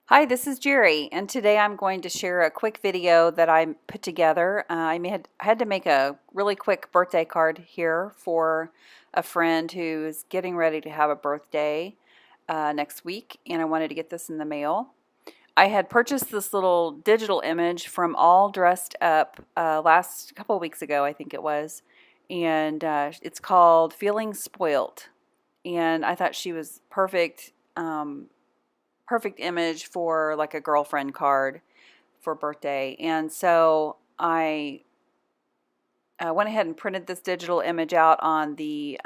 Hi, this is Jerry, and today I'm going to share a quick video that I put together. I had to make a really quick birthday card here for a friend who's getting ready to have a birthday next week, and I wanted to get this in the mail. I had purchased this little digital image from All Dressed Up last couple of weeks ago, I think it was, and it's called Feeling Spoilt, and I thought she was perfect. Perfect image for like a girlfriend card for birthday. And so I went ahead and printed this digital image out on the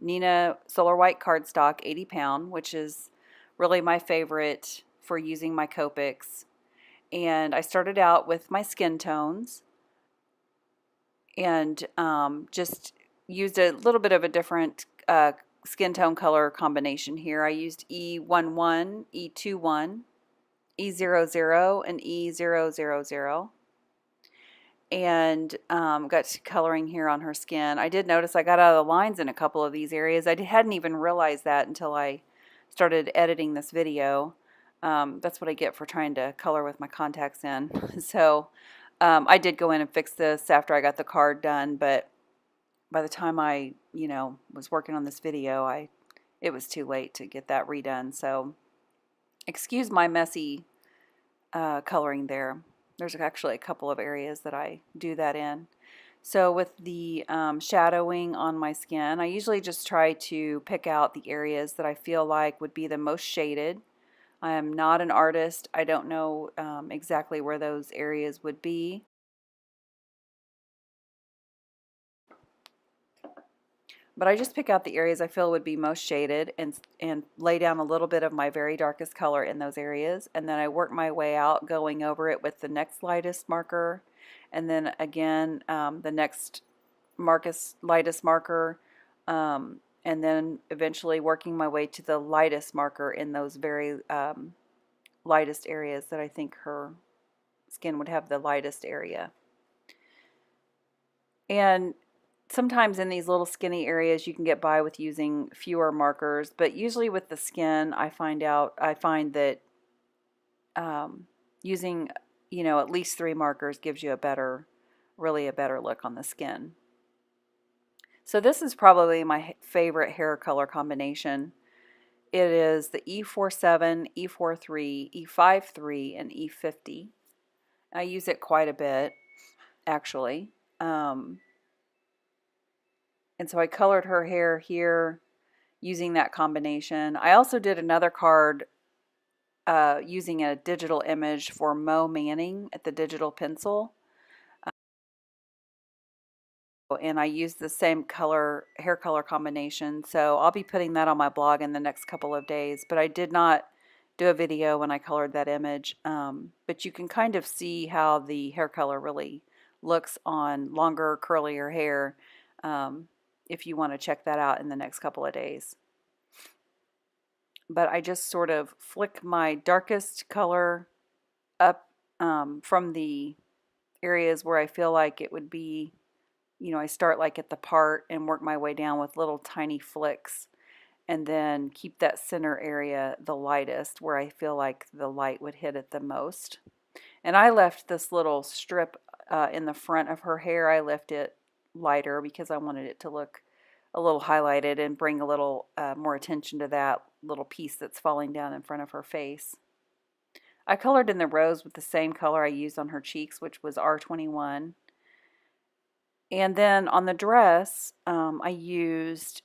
Nina Solar White cardstock 80 pound, which is really my favorite for using my Copics. And I started out with my skin tones and just used a little bit of a different skin tone color combination here. I used E11, E21, E00, and E000, and got to coloring here on her skin. I did notice I got out of the lines in a couple of these areas. I hadn't even realized that until I started editing this video. That's what I get for trying to color with my contacts in. So I did go in and fix this after I got the card done, but by the time I, was working on this video, it was too late to get that redone. So excuse my messy coloring there. There's actually a couple of areas that I do that in. So with the shadowing on my skin, I usually just try to pick out the areas that I feel like would be the most shaded. I am not an artist. I don't know exactly where those areas would be. But I just pick out the areas I feel would be most shaded and lay down a little bit of my very darkest color in those areas. And then I work my way out, going over it with the next lightest marker. And then again, the next lightest marker. And then eventually working my way to the lightest marker in those very lightest areas that I think her skin would have the lightest area. And sometimes in these little skinny areas you can get by with using fewer markers, but usually with the skin I find that using at least 3 markers gives you really a better look on the skin. So this is probably my favorite hair color combination. It is the E47, E43, E53, and E50. I use it quite a bit actually. And so I colored her hair here using that combination. I also did another card using a digital image for Mo Manning at the digital pencil. And I used the same hair color combination. So I'll be putting that on my blog in the next couple of days. But I did not do a video when I colored that image. But you can kind of see how the hair color really looks on longer, curlier hair. If you want to check that out in the next couple of days. But I just sort of flick my darkest color up from the areas where I feel like it would be, I start like at the part and work my way down with little tiny flicks, and then keep that center area the lightest where I feel like the light would hit it the most. And I left this little strip in the front of her hair. I left it lighter because I wanted it to look a little highlighted and bring a little more attention to that little piece that's falling down in front of her face. I colored in the rose with the same color I used on her cheeks, which was R21. And then on the dress, I used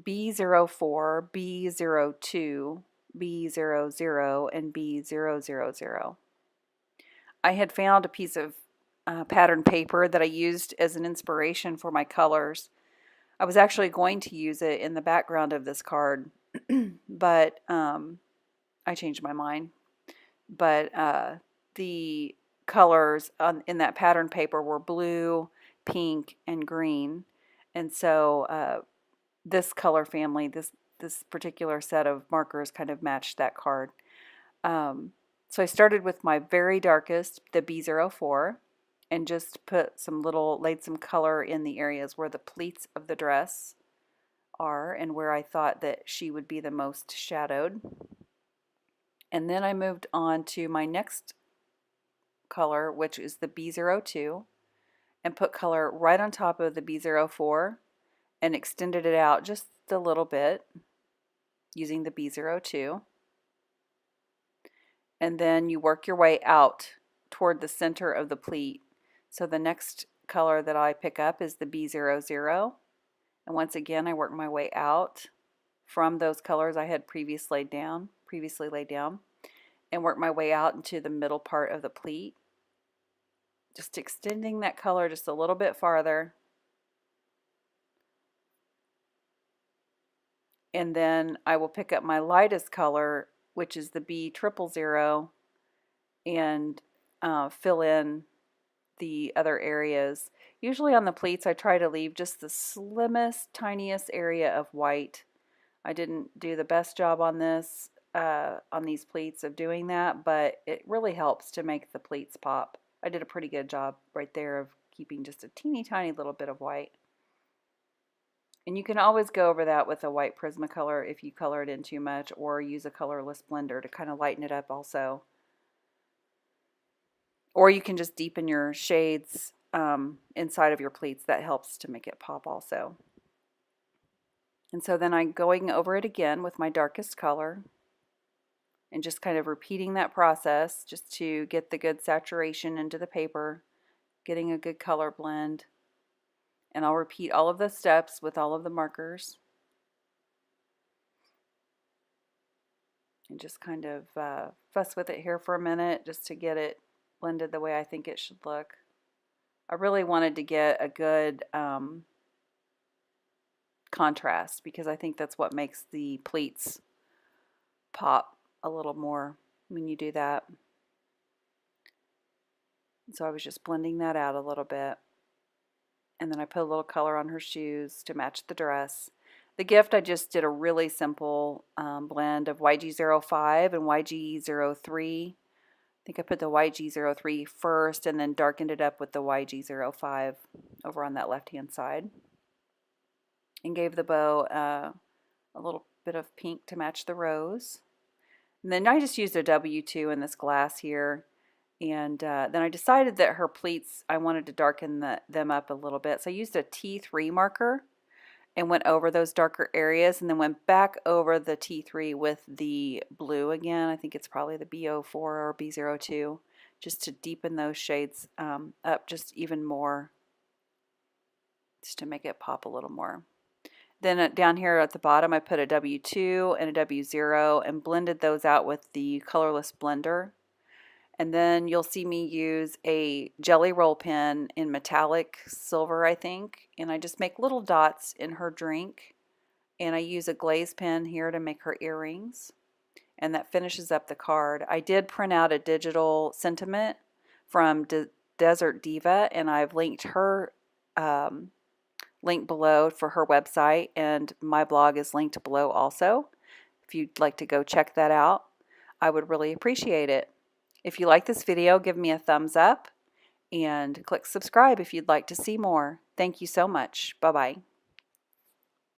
B04, B02, B00, and B000. I had found a piece of pattern paper that I used as an inspiration for my colors. I was actually going to use it in the background of this card, but I changed my mind. But the colors in that pattern paper were blue, pink, and green. And so this color family, this particular set of markers kind of matched that card. So I started with my very darkest, the B04, and just laid some color in the areas where the pleats of the dress are and where I thought that she would be the most shadowed. And then I moved on to my next color, which is the B02, and put color right on top of the B04 and extended it out just a little bit using the B02. And then you work your way out toward the center of the pleat. So the next color that I pick up is the B00. And once again, I work my way out from those colors I had previously laid down, and work my way out into the middle part of the pleat, just extending that color just a little bit farther. And then I will pick up my lightest color, which is the B000, and fill in the other areas. Usually on the pleats I try to leave just the slimmest, tiniest area of white. I didn't do the best job on this, on these pleats of doing that, but it really helps to make the pleats pop. I did a pretty good job right there of keeping just a teeny tiny little bit of white. And you can always go over that with a white Prismacolor if you color it in too much, or use a colorless blender to kind of lighten it up also. Or you can just deepen your shades inside of your pleats. That helps to make it pop also. And so then I'm going over it again with my darkest color and just kind of repeating that process just to get the good saturation into the paper, getting a good color blend. And I'll repeat all of the steps with all of the markers. And just kind of fuss with it here for a minute just to get it blended the way I think it should look. I really wanted to get a good contrast, because I think that's what makes the pleats pop a little more when you do that. So I was just blending that out a little bit. And then I put a little color on her shoes to match the dress. The gift, I just did a really simple blend of YG05 and YG03. I think I put the YG03 first and then darkened it up with the YG05 over on that left-hand side. And gave the bow a little bit of pink to match the rose. And then I just used a W2 in this glass here. And then I decided that her pleats, I wanted to darken them up a little bit. So I used a T3 marker and went over those darker areas, and then went back over the T3 with the blue again. I think it's probably the B04 or B02, just to deepen those shades up just even more, just to make it pop a little more. Then down here at the bottom, I put a W2 and a W0 and blended those out with the colorless blender. And then you'll see me use a jelly roll pen in metallic silver, I think. And I just make little dots in her drink. And I use a glaze pen here to make her earrings. And that finishes up the card. I did print out a digital sentiment from Desert Diva, and I've linked her link below for her website. And my blog is linked below also. If you'd like to go check that out, I would really appreciate it. If you like this video, give me a thumbs up and click subscribe if you'd like to see more. Thank you so much. Bye-bye.